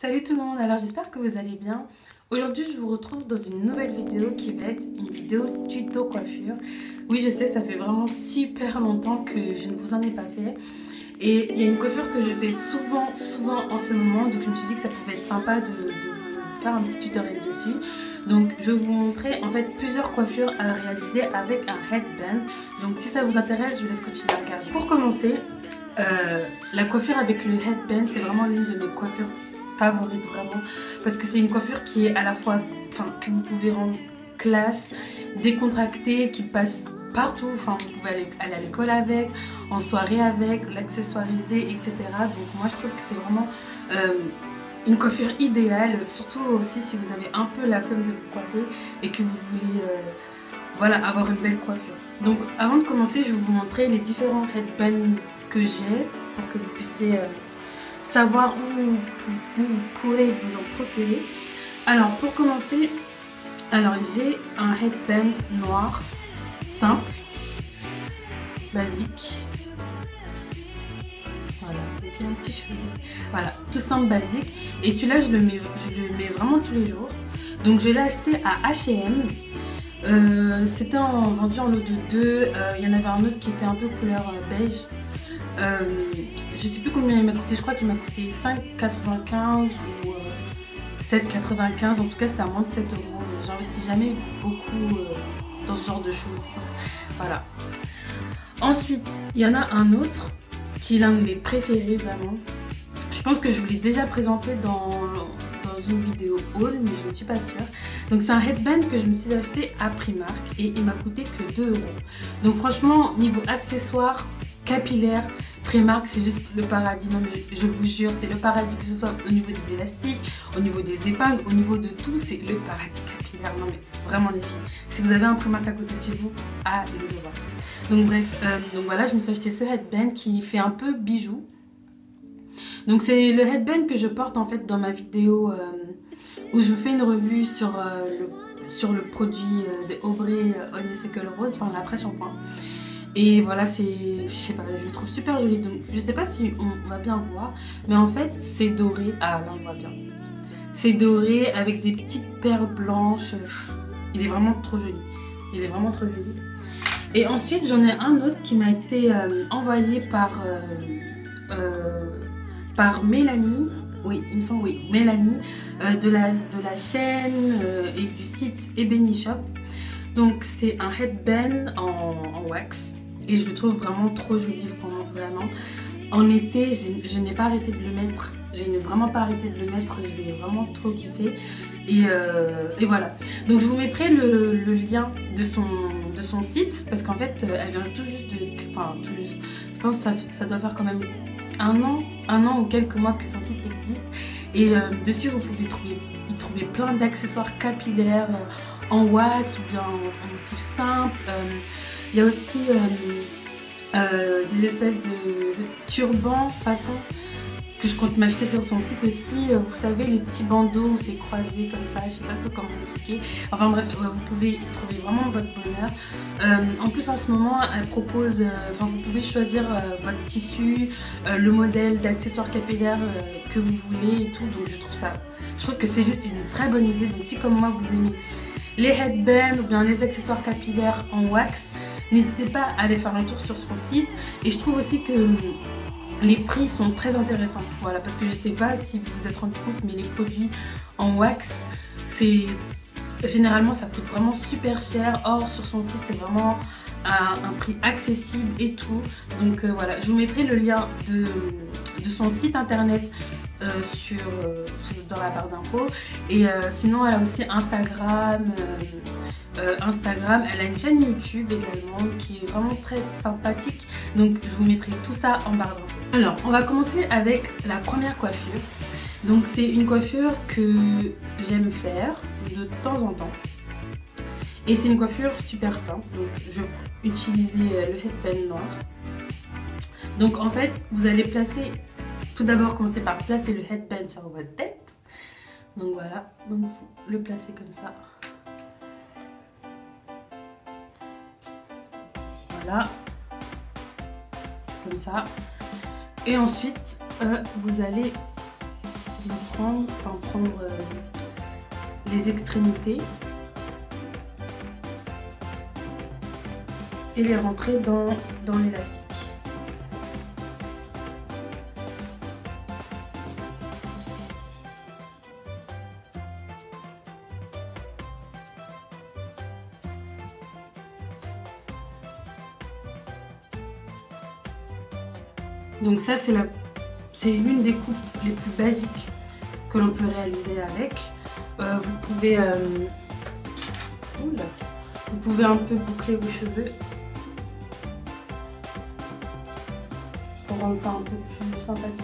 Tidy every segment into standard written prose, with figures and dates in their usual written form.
Salut tout le monde, alors j'espère que vous allez bien. Aujourd'hui je vous retrouve dans une nouvelle vidéo qui va être une vidéo tuto coiffure. Oui je sais, ça fait vraiment super longtemps que je ne vous en ai pas fait. Et il y a une coiffure que je fais souvent en ce moment, donc je me suis dit que ça pouvait être sympa de vous faire un petit tutoriel dessus. Donc je vais vous montrer en fait plusieurs coiffures à réaliser avec un headband. Donc si ça vous intéresse, je vous laisse continuer à regarder. Pour commencer, la coiffure avec le headband, c'est vraiment l'une de mes coiffures favorites vraiment, parce que c'est une coiffure qui est à la fois, que vous pouvez rendre classe, décontractée, qui passe partout, vous pouvez aller à l'école avec, en soirée avec, l'accessoiriser, etc. Donc moi je trouve que c'est vraiment une coiffure idéale, surtout aussi si vous avez un peu la flemme de vous coiffer et que vous voulez voilà, avoir une belle coiffure. Donc avant de commencer, je vais vous montrer les différents headbands que j'ai pour que vous puissiez savoir où vous pourrez vous en procurer. Alors pour commencer, j'ai un headband noir simple, basique. Voilà, avec un petit cheveu dessus. Voilà, tout simple, basique. Et celui-là, je le mets vraiment tous les jours. Donc je l'ai acheté à H&M. C'était vendu en lot de 2. Il y en avait un autre qui était un peu couleur beige. Je sais plus combien il m'a coûté. Je crois qu'il m'a coûté 5,95 ou 7,95. En tout cas, c'était à moins de 7 euros. J'investis jamais beaucoup dans ce genre de choses. Voilà. Ensuite, il y en a un autre qui est l'un de mes préférés vraiment. Je pense que je vous l'ai déjà présenté dans une vidéo haul, mais je ne suis pas sûre. Donc c'est un headband que je me suis acheté à Primark et il m'a coûté que 2 euros. Donc franchement, niveau accessoires, capillaires, Primark c'est juste le paradis. Non mais je vous jure, c'est le paradis, que ce soit au niveau des élastiques, au niveau des épingles, au niveau de tout, c'est le paradis capillaire. Non mais vraiment les filles, si vous avez un Primark à côté de chez vous, allez le voir. Donc bref, donc voilà, je me suis acheté ce headband qui fait un peu bijou. Donc c'est le headband que je porte en fait dans ma vidéo où je vous fais une revue sur le produit de Aubrey Honeysuckle Rose, l'après-shampoing. Et voilà, je sais pas, je le trouve super joli. Donc je sais pas si on va bien voir, mais en fait c'est doré. Ah là on voit bien. C'est doré avec des petites perles blanches. Il est vraiment trop joli. Il est vraiment trop joli. Et ensuite j'en ai un autre qui m'a été envoyé par Mélanie, oui, il me semble, oui, Mélanie, de la chaîne et du site Ebony Shop. Donc c'est un headband en wax et je le trouve vraiment trop joli, vraiment. En été, je n'ai pas arrêté de le mettre, je l'ai vraiment trop kiffé. Et voilà, donc je vous mettrai le lien de son site parce qu'en fait elle vient tout juste je pense que ça doit faire quand même un an ou quelques mois que son site existe. Et dessus vous pouvez y trouver plein d'accessoires capillaires en wax ou bien en motif simple. Il y a aussi des espèces de turbans façon que je compte m'acheter sur son site aussi. Vous savez, les petits bandeaux où c'est croisé comme ça, je sais pas trop comment expliquer. Enfin bref, vous pouvez y trouver vraiment votre bonheur. En plus en ce moment, elle propose, vous pouvez choisir votre tissu, le modèle d'accessoires capillaires que vous voulez et tout. Donc je trouve que c'est juste une très bonne idée. Donc si comme moi vous aimez les headbands ou bien les accessoires capillaires en wax, n'hésitez pas à aller faire un tour sur son site. Et je trouve aussi que les prix sont très intéressants, voilà, parce que je sais pas si vous vous êtes rendu compte, mais les produits en wax, généralement ça coûte vraiment super cher. Or sur son site c'est vraiment un prix accessible et tout. Donc voilà, je vous mettrai le lien de son site internet dans la barre d'infos. Et sinon elle a aussi Instagram, elle a une chaîne YouTube également qui est vraiment très sympathique. Donc je vous mettrai tout ça en barre d'infos. Alors on va commencer avec la première coiffure. Donc c'est une coiffure que j'aime faire de temps en temps. Et c'est une coiffure super simple. Donc je vais utiliser le headband noir. Donc en fait vous allez tout d'abord commencer par placer le headband sur votre tête. Donc voilà, donc vous le placez comme ça. Voilà, comme ça. Et ensuite, vous allez prendre les extrémités et les rentrer dans l'élastique. Donc ça c'est l'une des coupes les plus basiques que l'on peut réaliser avec. Vous pouvez un peu boucler vos cheveux pour rendre ça un peu plus sympathique.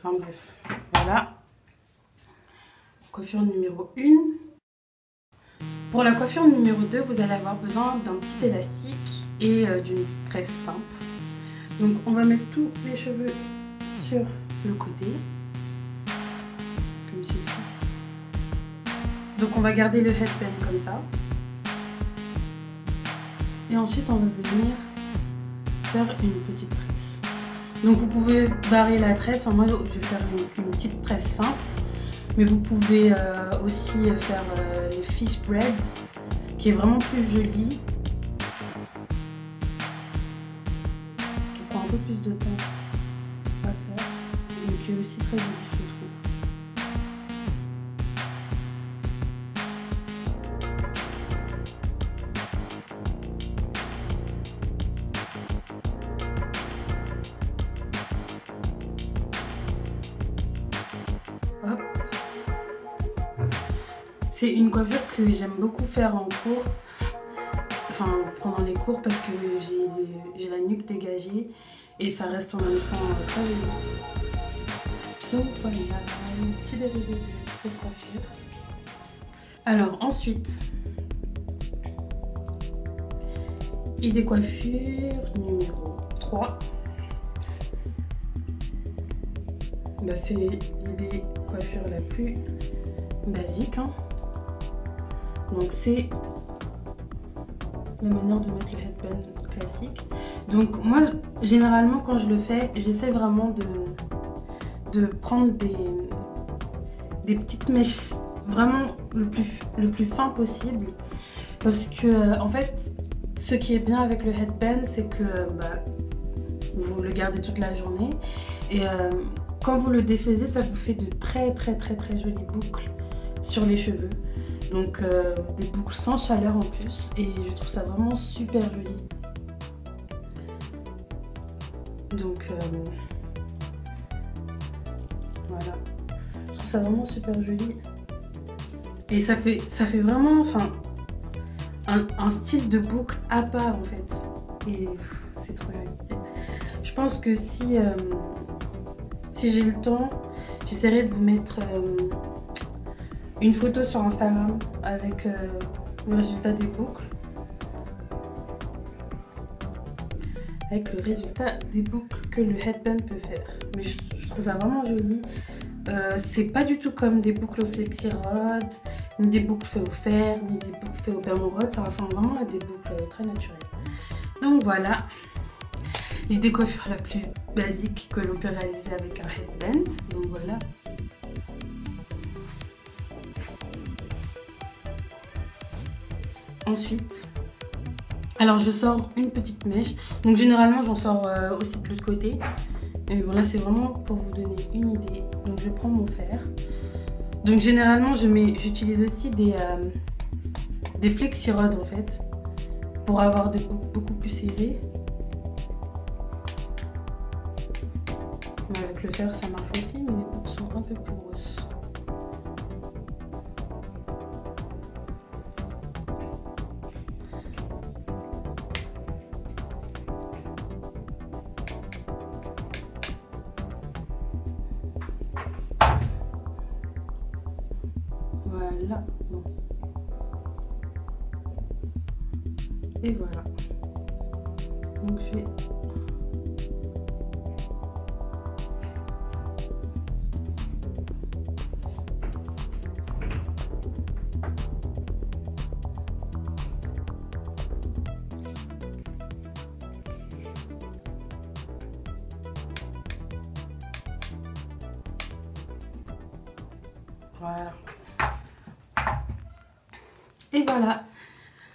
Enfin bref, voilà. Coiffure numéro 1. Pour la coiffure numéro 2, vous allez avoir besoin d'un petit élastique et d'une tresse simple. Donc on va mettre tous les cheveux sur le côté, comme ceci. Donc on va garder le headband comme ça. Et ensuite on va venir faire une petite tresse. Donc vous pouvez varier la tresse, moi je vais faire une petite tresse simple, mais vous pouvez aussi faire les fish braid, qui est vraiment plus joli, qui prend un peu plus de temps à faire, mais qui est aussi très joli je trouve. C'est une coiffure que j'aime beaucoup faire en cours, enfin pendant les cours parce que j'ai la nuque dégagée et ça reste en même temps très joli. Donc voilà, un petit dérivé de cette coiffure. Alors ensuite, idée coiffure numéro 3. Bah, c'est l'idée coiffure la plus basique, hein. Donc c'est la manière de mettre le headband classique. Donc moi généralement quand je le fais, j'essaie vraiment de prendre des petites mèches vraiment le plus fin possible, parce que en fait ce qui est bien avec le headband c'est que vous le gardez toute la journée et quand vous le défaisez ça vous fait de très jolies boucles sur les cheveux. Donc des boucles sans chaleur en plus et je trouve ça vraiment super joli. Donc voilà, je trouve ça vraiment super joli et ça fait vraiment un style de boucle à part en fait et c'est trop joli. Je pense que si j'ai le temps, j'essaierai de vous mettre une photo sur Instagram avec le résultat des boucles. Avec le résultat des boucles que le headband peut faire. Mais je trouve ça vraiment joli. C'est pas du tout comme des boucles au flexi-rod, ni des boucles faites au fer, ni des boucles faites au permo-rod. Ça ressemble vraiment à des boucles très naturelles. Donc voilà, l'idée coiffure la plus basique que l'on peut réaliser avec un headband. Donc voilà. Ensuite, alors je sors une petite mèche. Donc généralement j'en sors aussi de l'autre côté. Et voilà, c'est vraiment pour vous donner une idée. Donc je prends mon fer. Donc généralement j'utilise aussi des flexi-rods en fait, pour avoir des boucles beaucoup plus serrées. Mais avec le fer ça marche aussi, mais les boucles sont un peu plus grosses. Voilà. Bon. Et voilà. Donc je vais... Voilà. Et voilà.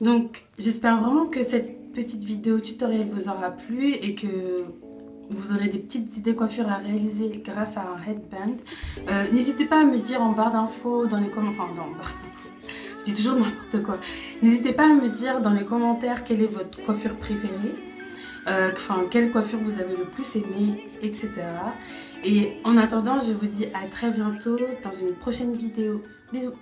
Donc j'espère vraiment que cette petite vidéo tutoriel vous aura plu et que vous aurez des petites idées coiffure à réaliser grâce à un headband. N'hésitez pas à me dire en barre d'infos, dans les commentaires, enfin dans barre d'infos, je dis toujours n'importe quoi. N'hésitez pas à me dire dans les commentaires quelle est votre coiffure préférée, quelle coiffure vous avez le plus aimé, etc. Et en attendant, je vous dis à très bientôt dans une prochaine vidéo. Bisous.